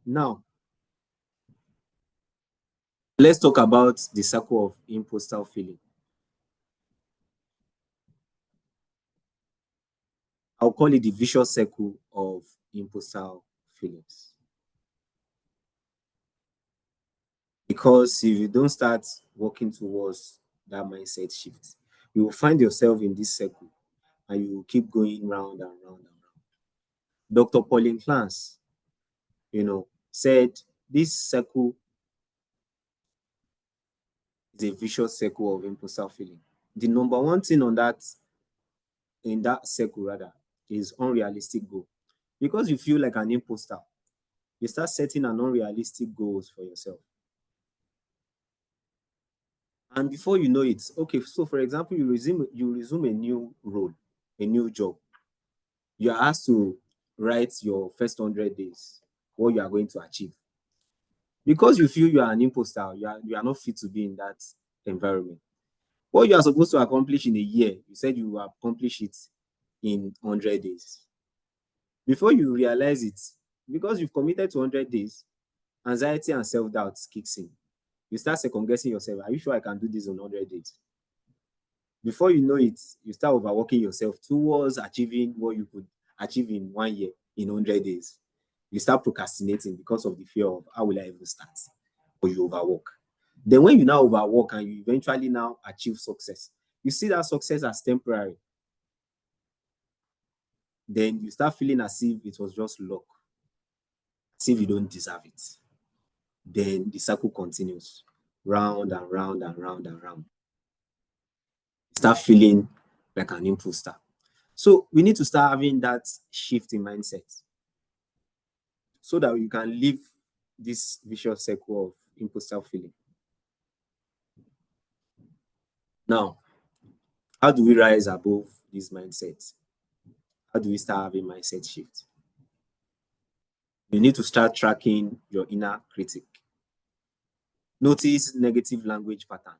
Now, let's talk about the circle of imposter feeling. I'll call it the vicious circle of imposter feelings. Because if you don't start working towards that mindset shift, you will find yourself in this circle and you will keep going round and round and round. Dr. Pauline Clance, said this circle is a vicious circle of imposter feeling. The number one thing in that circle rather, is unrealistic goal. Because you feel like an imposter, you start setting an unrealistic goals for yourself. And before you know it, okay, so for example, you resume a new role, a new job. You are asked to write your first 100 days, what you are going to achieve. Because you feel you are an imposter, you are not fit to be in that environment. What you are supposed to accomplish in a year, you said you will accomplish it in 100 days. Before you realize it, because you've committed to 100 days, anxiety and self-doubt kicks in. You start second-guessing yourself. Are you sure I can do this in 100 days? Before you know it, you start overworking yourself towards achieving what you could achieve in 1 year, in 100 days. You start procrastinating because of the fear of how will I even start? Or you overwork. Then when you now overwork and you eventually now achieve success, you see that success as temporary. Then you start feeling as if it was just luck, as if you don't deserve it. Then the cycle continues round and round and round and round. You start feeling like an imposter. So we need to start having that shift in mindset so that you can leave this vicious circle of imposter feeling. Now, how do we rise above this mindset? How do we start having mindset shift? You need to start tracking your inner critic. Notice negative language pattern.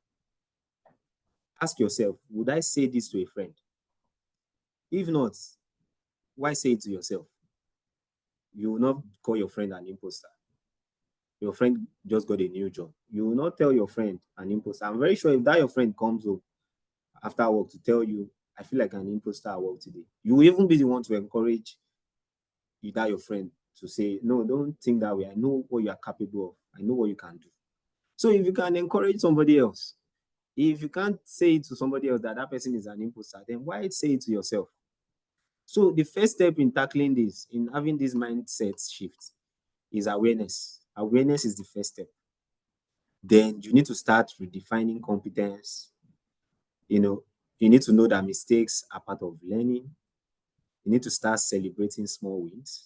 Ask yourself, would I say this to a friend? If not, why say it to yourself? You will not call your friend an imposter. Your friend just got a new job. You will not tell your friend an imposter. I'm very sure if that your friend comes home after work to tell you, I feel like an imposter at work today, you will even be the one to encourage that your friend to say, no, don't think that way. I know what you are capable of. I know what you can do. So if you can encourage somebody else, if you can't say it to somebody else that person is an imposter, then why say it to yourself? So the first step in tackling this, in having this mindset shift, is awareness. Awareness is the first step. Then you need to start redefining competence. You need to know that mistakes are part of learning. You need to start celebrating small wins.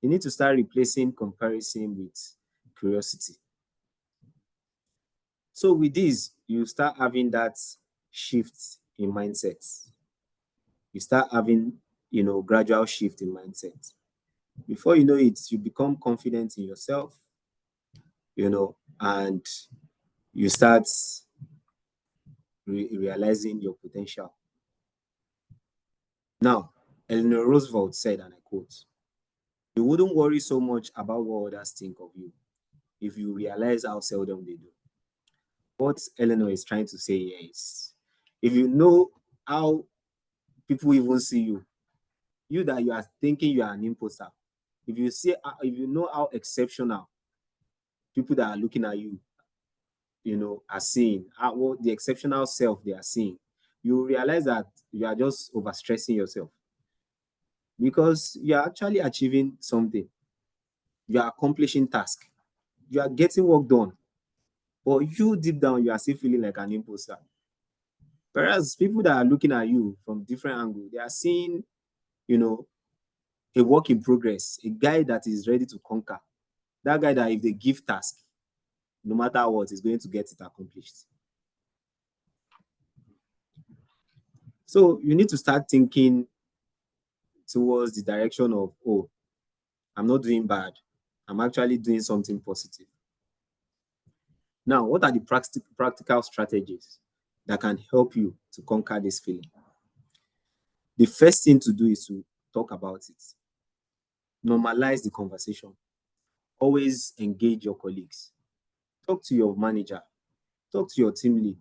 You need to start replacing comparison with curiosity. So with this, you start having that shift in mindset. You start having, gradual shift in mindset. Before you know it, you become confident in yourself, and you start realizing your potential. Now, Eleanor Roosevelt said, and I quote, "You wouldn't worry so much about what others think of you if you realize how seldom they do." What Eleanor is trying to say here is, if you know how people even see you, you that you are thinking you are an imposter, if you know how exceptional people that are looking at you, are seeing, what the exceptional self they are seeing, you realize that you are just overstressing yourself because you are actually achieving something. You are accomplishing tasks. You are getting work done. But you deep down, you are still feeling like an imposter. Whereas people that are looking at you from different angles, they are seeing, a work in progress, a guy that is ready to conquer. That guy that if they give task, no matter what, is going to get it accomplished. So you need to start thinking towards the direction of, oh, I'm not doing bad. I'm actually doing something positive. Now, what are the practical strategies that can help you to conquer this feeling? The first thing to do is to talk about it. Normalize the conversation. Always engage your colleagues. Talk to your manager. Talk to your team lead.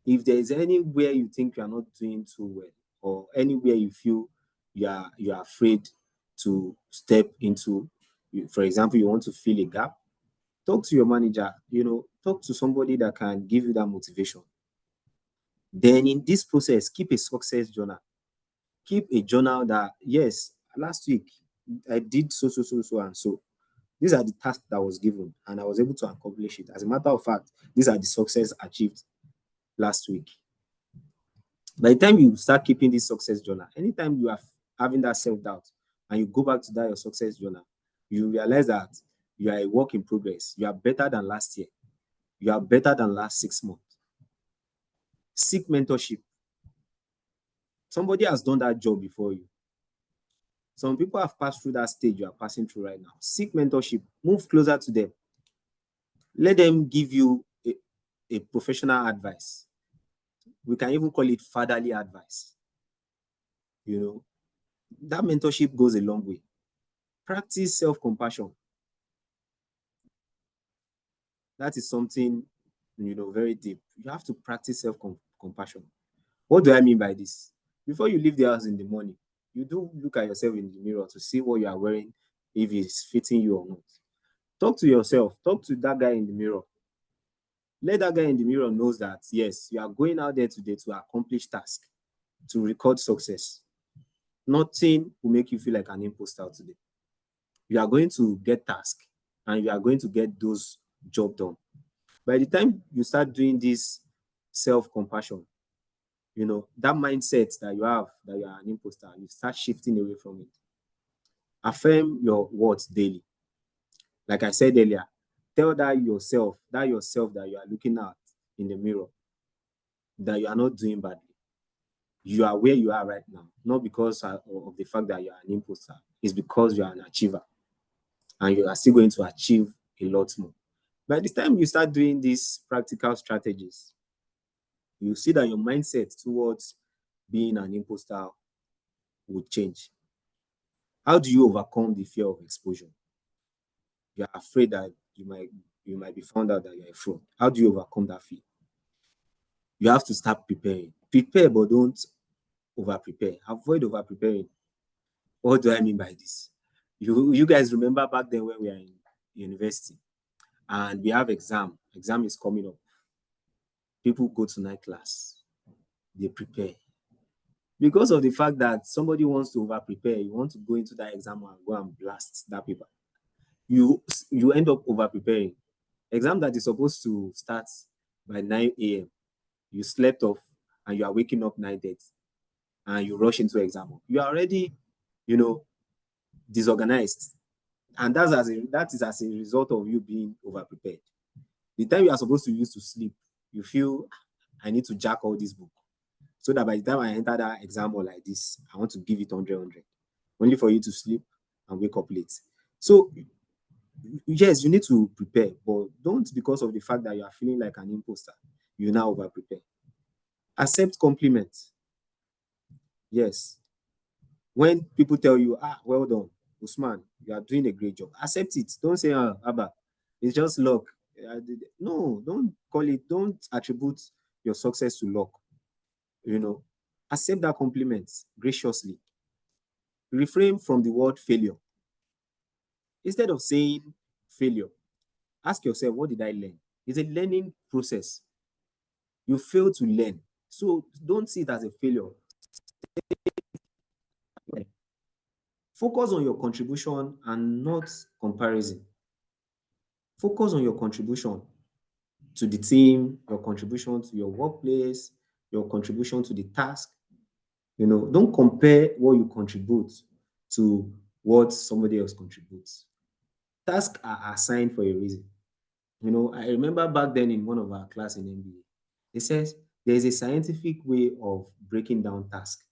If there is anywhere you think you are not doing too well, or anywhere you feel you are afraid to step into, for example, you want to fill a gap, talk to your manager. Talk to somebody that can give you that motivation. Then in this process, keep a success journal. Keep a journal that, yes, last week I did so, so, so, so, and so. These are the tasks that was given, and I was able to accomplish it. As a matter of fact, these are the success achieved last week. By the time you start keeping this success journal, anytime you are having that self-doubt and you go back to that your success journal, you realize that you are a work in progress. You are better than last year. You are better than last 6 months. Seek mentorship. Somebody has done that job before you. Some people have passed through that stage you are passing through right now. Seek mentorship. Move closer to them. Let them give you a professional advice. We can even call it fatherly advice. That mentorship goes a long way. Practice self-compassion. That is something, very deep. You have to practice self-compassion. What do I mean by this? Before you leave the house in the morning, you do look at yourself in the mirror to see what you are wearing, if it's fitting you or not. Talk to yourself. Talk to that guy in the mirror. Let that guy in the mirror knows that, yes, you are going out there today to accomplish task, to record success. Nothing will make you feel like an imposter today. You are going to get task, and you are going to get those job done. By the time you start doing this self-compassion, that mindset that you have, that you are an imposter, you start shifting away from it. Affirm your words daily. Like I said earlier, tell that yourself that you are looking at in the mirror, that you are not doing badly. You are where you are right now, not because of the fact that you are an imposter. It's because you are an achiever, and you are still going to achieve a lot more. By the time you start doing these practical strategies, you see that your mindset towards being an imposter will change. How do you overcome the fear of exposure? You are afraid that you might be found out that you're a fraud. How do you overcome that fear? You have to start preparing. Prepare, but don't over prepare. Avoid over preparing. What do I mean by this? You guys remember back then when we are in university and we have exam. Exam is coming up. People go to night class. They prepare. Because of the fact that somebody wants to over prepare, you want to go into that exam and go and blast that paper. You end up over preparing. Exam that is supposed to start by 9 a.m. You slept off and you are waking up 9:30 and you rush into exam. You are already, disorganized. And that is as a result of you being over prepared. The time you are supposed to use to sleep, you feel, I need to jack all this book, so that by the time I enter that exam hall like this, I want to give it 100, only for you to sleep and wake up late. So, yes, you need to prepare, but don't, because of the fact that you are feeling like an imposter, you now over prepare. Accept compliments. Yes. When people tell you, well done, Usman, you are doing a great job, accept it. Don't say, Abba, it's just luck. No, don't call it, don't attribute your success to luck. Accept that compliment graciously. Refrain from the word failure. Instead of saying failure, ask yourself, what did I learn? It's a learning process. You fail to learn. So don't see it as a failure. Focus on your contribution and not comparison. Focus on your contribution to the team, your contribution to your workplace, your contribution to the task. Don't compare what you contribute to what somebody else contributes. Tasks are assigned for a reason. I remember back then in one of our class in MBA, it says there is a scientific way of breaking down tasks,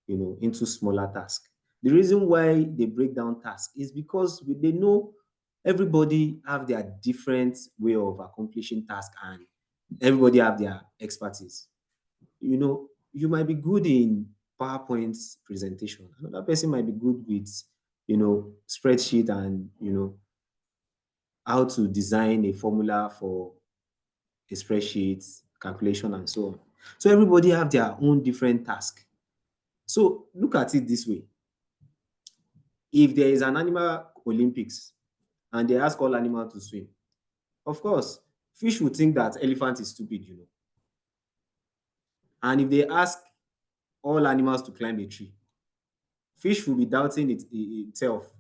into smaller tasks. The reason why they break down tasks is because they know everybody have their different way of accomplishing tasks, and everybody have their expertise. You might be good in PowerPoint presentation. Another person might be good with, spreadsheet and, how to design a formula for a spreadsheet, calculation, and so on. So everybody have their own different task. So look at it this way. If there is an animal Olympics and they ask all animals to swim, of course, fish would think that elephant is stupid, you know. And if they ask all animals to climb a tree, fish will be doubting itself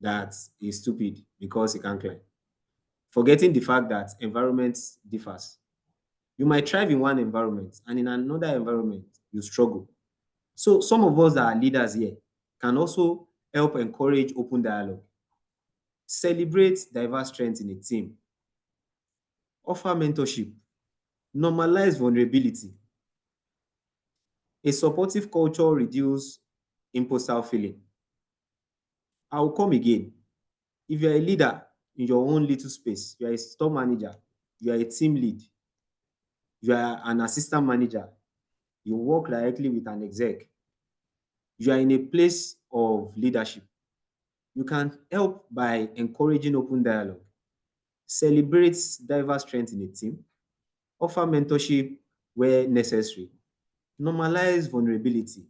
that it's stupid because it can't climb, forgetting the fact that environment differs. You might thrive in one environment and in another environment, you struggle. So some of us that are leaders here can also help encourage open dialogue, celebrate diverse strengths in a team, offer mentorship, normalize vulnerability. A supportive culture reduce imposter feeling. I will come again. If you're a leader in your own little space, you're a store manager, you are a team lead, you are an assistant manager, you work directly with an exec, you are in a place of leadership, you can help by encouraging open dialogue, celebrate diverse strengths in a team, offer mentorship where necessary, normalize vulnerability.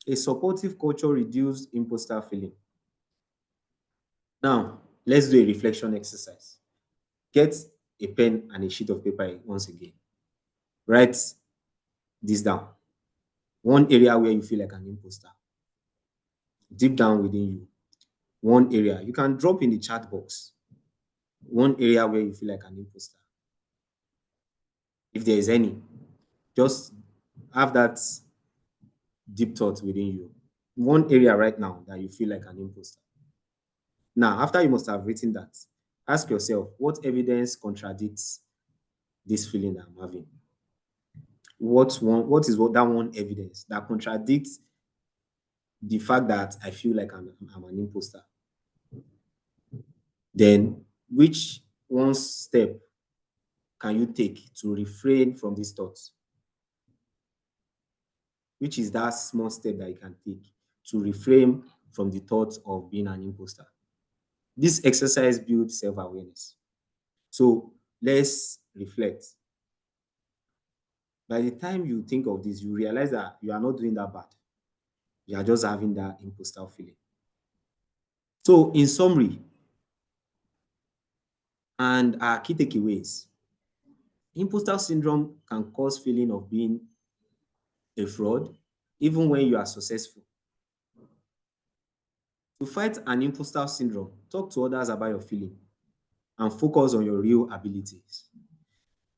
A supportive culture reduces imposter feeling. Now, let's do a reflection exercise. Get a pen and a sheet of paper once again. Write this down. One area where you feel like an imposter, deep down within you. One area. You can drop in the chat box. One area where you feel like an imposter. If there is any, just have that deep thought within you. One area right now that you feel like an imposter. Now, after you must have written that, ask yourself, what evidence contradicts this feeling that I'm having? What is that one evidence that contradicts the fact that I feel like I'm an imposter? Then which one step can you take to refrain from these thoughts? Which is that small step that you can take to refrain from the thoughts of being an imposter? This exercise builds self-awareness. So let's reflect. By the time you think of this, you realize that you are not doing that bad. You are just having that imposter feeling. So in summary, and our key takeaways, imposter syndrome can cause feeling of being a fraud, even when you are successful. To fight an imposter syndrome, talk to others about your feeling and focus on your real abilities.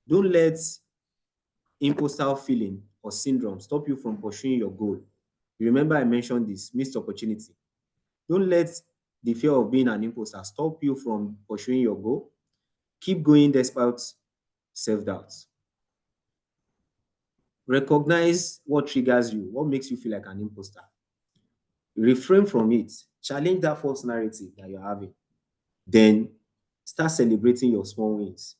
Don't let imposter feeling or syndrome stop you from pursuing your goal. You remember I mentioned this missed opportunity. Don't let the fear of being an imposter stop you from pursuing your goal. Keep going despite self-doubt. Recognize what triggers you, what makes you feel like an imposter. Refrain from it. Challenge that false narrative that you're having. Then start celebrating your small wins.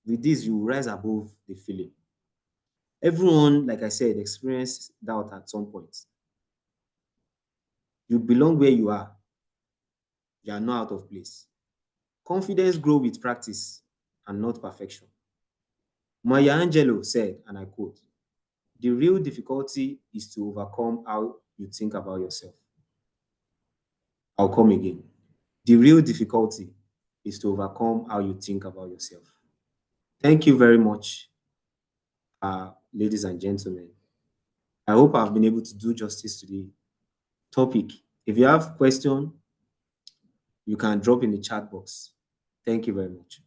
With this, you rise above the feeling. Everyone, like I said, experiences doubt at some point. You belong where you are. You are not out of place. Confidence grows with practice and not perfection. Maya Angelou said, and I quote, "The real difficulty is to overcome how you think about yourself." I'll come again. The real difficulty is to overcome how you think about yourself. Thank you very much, ladies and gentlemen. I hope I've been able to do justice to the topic. If you have question, you can drop in the chat box. Thank you very much.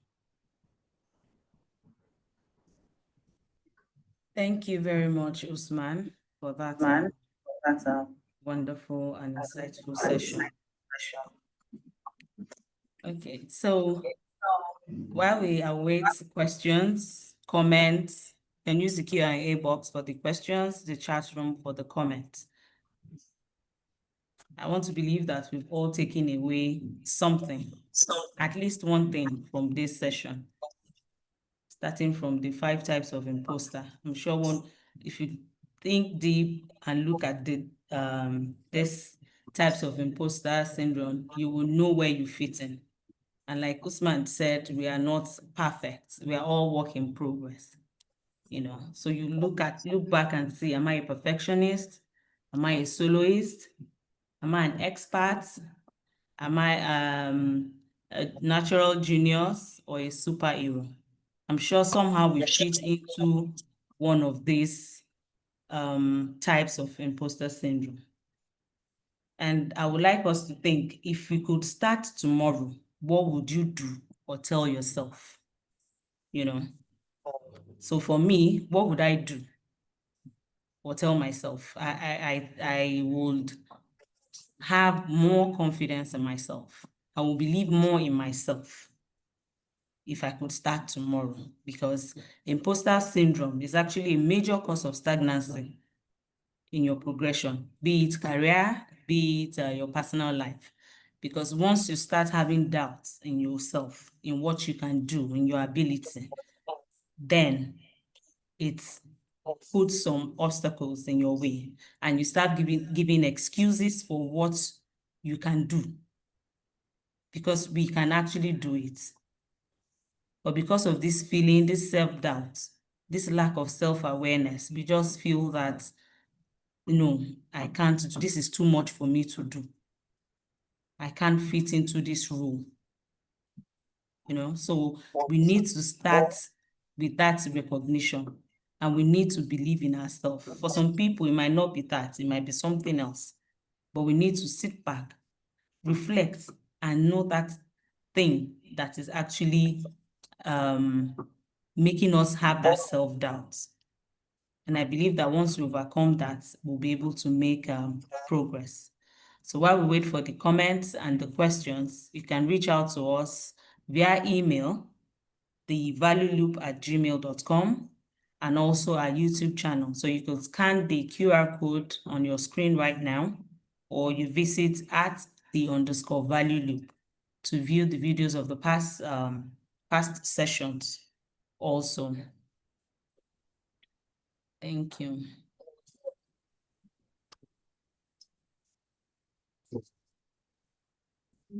Thank you very much, Usman, for that wonderful and insightful session. Okay, so while we await questions, comments, then use the Q&A box for the questions, the chat room for the comments. I want to believe that we've all taken away something, at least one thing from this session, starting from the 5 types of imposter. I'm sure if you think deep and look at this types of imposter syndrome, you will know where you fit in. And like Usman said, we are not perfect. We are all work in progress. So you look back and see, am I a perfectionist? Am I a soloist? Am I an expert? Am I a natural genius or a superhero? I'm sure somehow we fit into one of these types of imposter syndrome. And I would like us to think, if we could start tomorrow, what would you do or tell yourself? So for me, what would I do or tell myself? I would have more confidence in myself. I will believe more in myself if I could start tomorrow, because imposter syndrome is actually a major cause of stagnancy in your progression, be it career, be it your personal life. Because once you start having doubts in yourself, in what you can do, in your ability, then it puts some obstacles in your way, and you start giving excuses for what you can do, because we can actually do it. But because of this feeling, this self-doubt, this lack of self-awareness, we just feel that, no, I can't do, this is too much for me to do. I can't fit into this role. So we need to start with that recognition, and we need to believe in ourselves. For some people, it might not be that, it might be something else. But we need to sit back, reflect, and know that thing that is actually making us have that self-doubt. And I believe that once we overcome that, we'll be able to make progress. So while we wait for the comments and the questions, you can reach out to us via email, thevalueloop@gmail.com, and also our YouTube channel. So you can scan the QR code on your screen right now, or you visit @the_value loop to view the videos of the past sessions also. Thank you.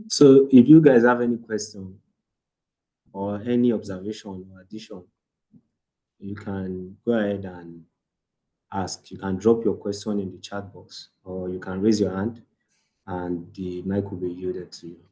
So if you guys have any question or any observation or addition, you can go ahead and ask. You can drop your question in the chat box, or you can raise your hand and the mic will be yielded to you.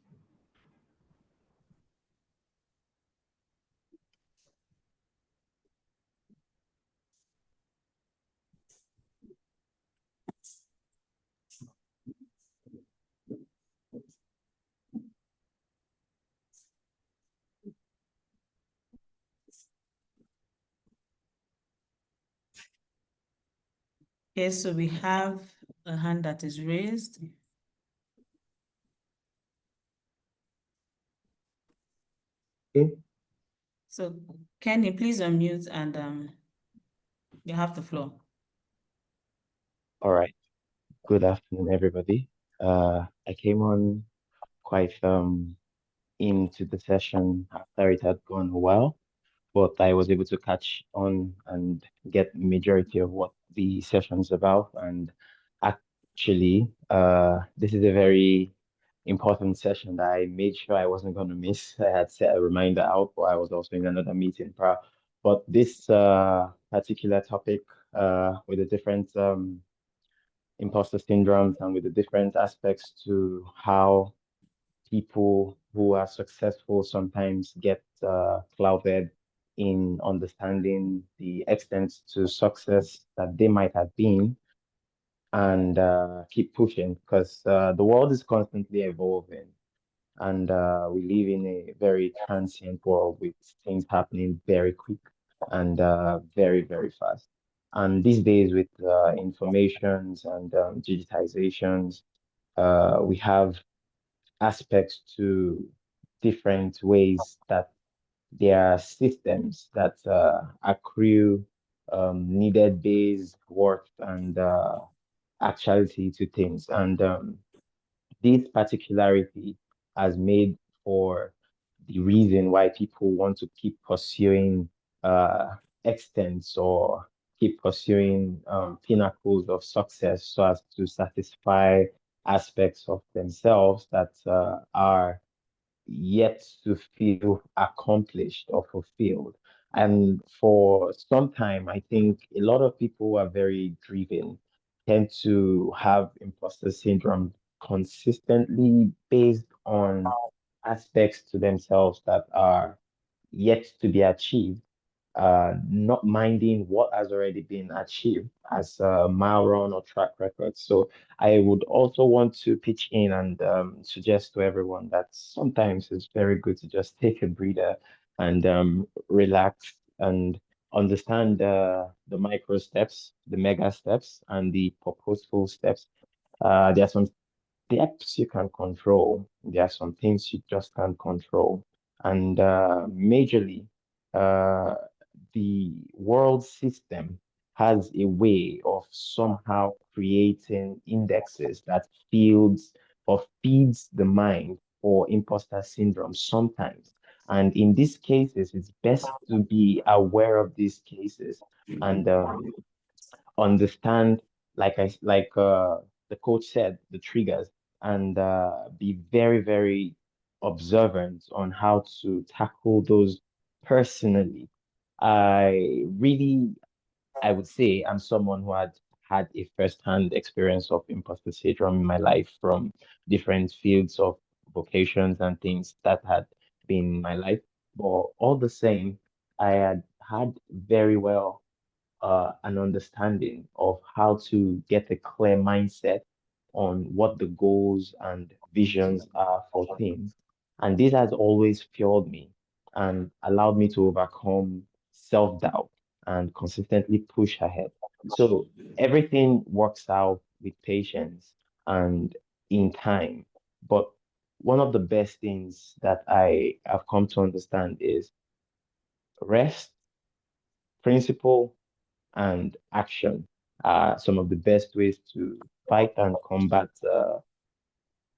Okay, so we have a hand that is raised. Okay. So Kenny, please unmute and you have the floor. All right. Good afternoon, everybody. I came on quite into the session after it had gone well, but I was able to catch on and get the majority of what the session's about. And actually, this is a very important session that I made sure I wasn't going to miss. I had set a reminder out, but I was also in another meeting prior. But this particular topic with the different imposter syndromes and with the different aspects to how people who are successful sometimes get clouded in understanding the extent to success that they might have been, and keep pushing, because the world is constantly evolving, and we live in a very transient world with things happening very quick and very, very fast. And these days with informations and digitizations, we have aspects to different ways that there are systems that accrue needed days, worth, and actuality to things. And this particularity has made for the reason why people want to keep pursuing extents or keep pursuing pinnacles of success so as to satisfy aspects of themselves that are yet to feel accomplished or fulfilled. And for some time, I think a lot of people who are very driven tend to have imposter syndrome consistently based on aspects to themselves that are yet to be achieved, not minding what has already been achieved as a mile run or track record. So I would also want to pitch in and suggest to everyone that sometimes it's very good to just take a breather and relax and understand the micro steps, the mega steps, and the purposeful steps. There are some depths you can control. There are some things you just can't control. And majorly, uh, the world system has a way of somehow creating indexes that feeds or feeds the mind for imposter syndrome sometimes. And in these cases, it's best to be aware of these cases and understand, the coach said, the triggers, and be very, very observant on how to tackle those personally. I really, I would say I'm someone who had a first-hand experience of imposter syndrome in my life from different fields of vocations and things that had been in my life. But all the same, I had very well an understanding of how to get a clear mindset on what the goals and visions are for things. And this has always fueled me and allowed me to overcome self-doubt and consistently push ahead. So everything works out with patience and in time. But one of the best things that I have come to understand is rest, principle, and action are some of the best ways to fight and combat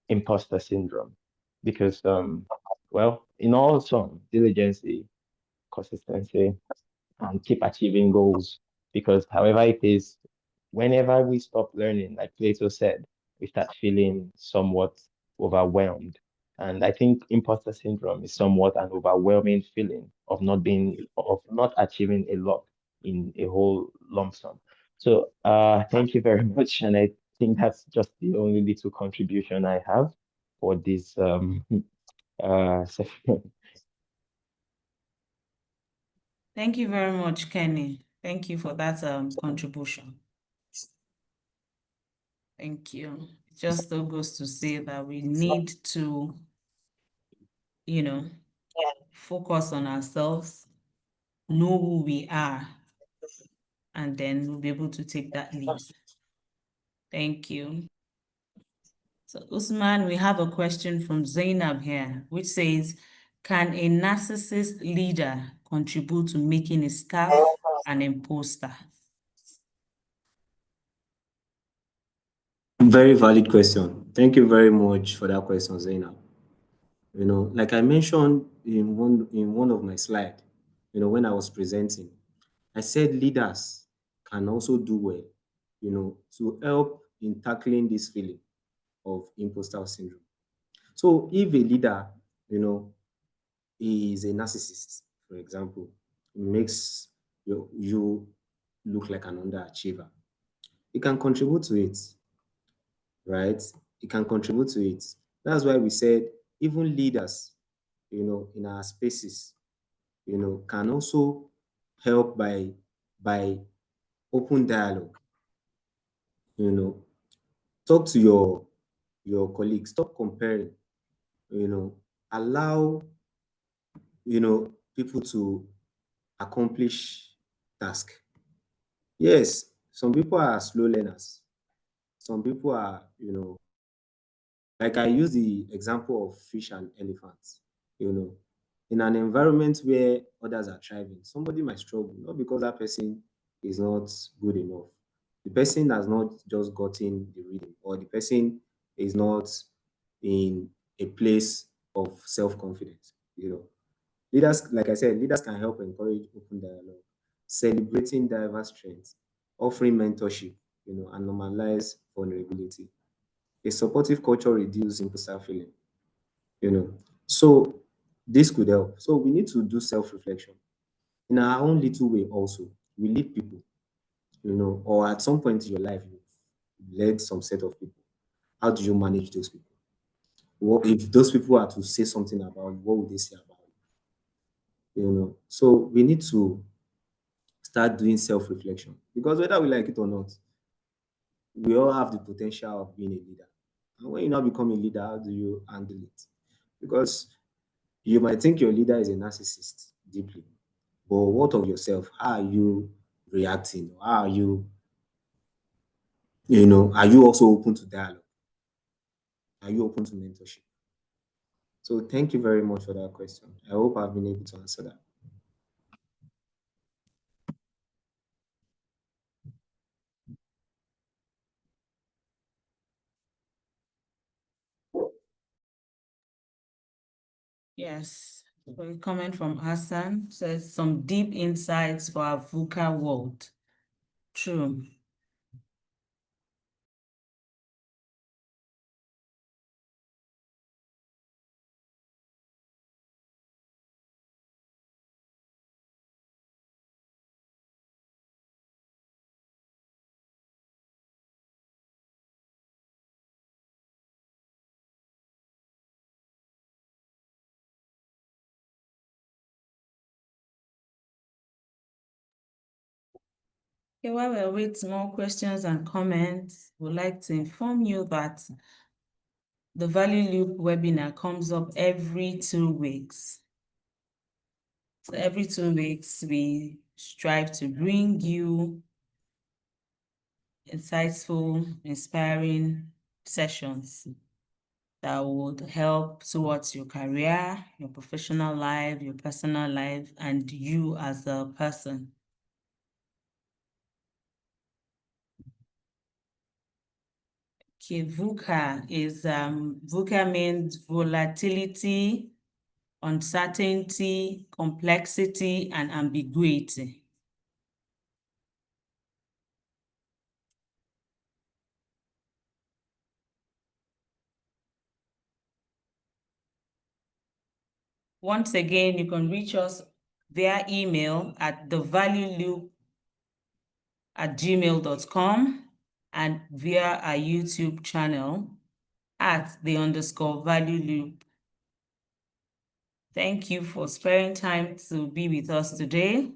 imposter syndrome. Because, well, in all some diligence, consistency, and keep achieving goals. Because however it is, whenever we stop learning, like Plato said, we start feeling somewhat overwhelmed. And I think imposter syndrome is somewhat an overwhelming feeling of not achieving a lot in a whole lump sum. So thank you very much. And I think that's just the only little contribution I have for this session. Thank you very much, Kenny. Thank you for that contribution. Thank you. It just still goes to say that we need to, focus on ourselves, know who we are, and then we'll be able to take that leap. Thank you. So, Usman, we have a question from Zainab here, which says, can a narcissist leader contribute to making his staff an imposter? Very valid question. Thank you very much for that question, Zainab. Like I mentioned in one of my slides, when I was presenting, I said leaders can also do well, to help in tackling this feeling of imposter syndrome. So if a leader, is a narcissist, for example, it makes you look like an underachiever, it can contribute to it, right? It can contribute to it. That's why we said even leaders, in our spaces, can also help by open dialogue. You know, talk to your colleagues, stop comparing. Allow people to accomplish task. Yes, some people are slow learners. Some people are, like I use the example of fish and elephants. You know, in an environment where others are thriving, somebody might struggle, not because that person is not good enough. The person has not just gotten the rhythm, or the person is not in a place of self-confidence. Leaders, like I said, leaders can help encourage open dialogue, celebrating diverse strengths, offering mentorship, and normalize vulnerability. A supportive culture reduces imposter feeling. You know, So this could help. So we need to do self-reflection in our own little way also. We lead people, or at some point in your life, you've led some set of people. How do you manage those people? What if those people are to say something about you, what would they say about you? So we need to start doing self-reflection because whether we like it or not, we all have the potential of being a leader. And when you now become a leader, how do you handle it? Because you might think your leader is a narcissist deeply, but what of yourself? How are you reacting? How are are you also open to dialogue? Are you open to mentorship? So thank you very much for that question. I hope I've been able to answer that. Yes. So a comment from Hassan says some deep insights for our VUCA world. True. Okay, while we await more questions and comments, we'd like to inform you that the Value Loop webinar comes up every 2 weeks. So every 2 weeks, we strive to bring you insightful, inspiring sessions that would help towards your career, your professional life, your personal life, and you as a person. Okay, VUCA means volatility, uncertainty, complexity, and ambiguity. Once again, you can reach us via email at thevalueloop@gmail.com and via our YouTube channel at _value_loop. Thank you for sparing time to be with us today.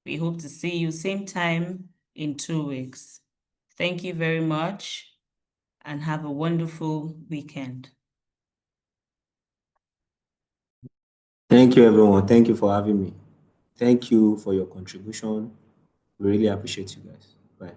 We hope to see you same time in 2 weeks. Thank you very much and have a wonderful weekend. Thank you, everyone. Thank you for having me. Thank you for your contribution. We really appreciate you guys. Bye.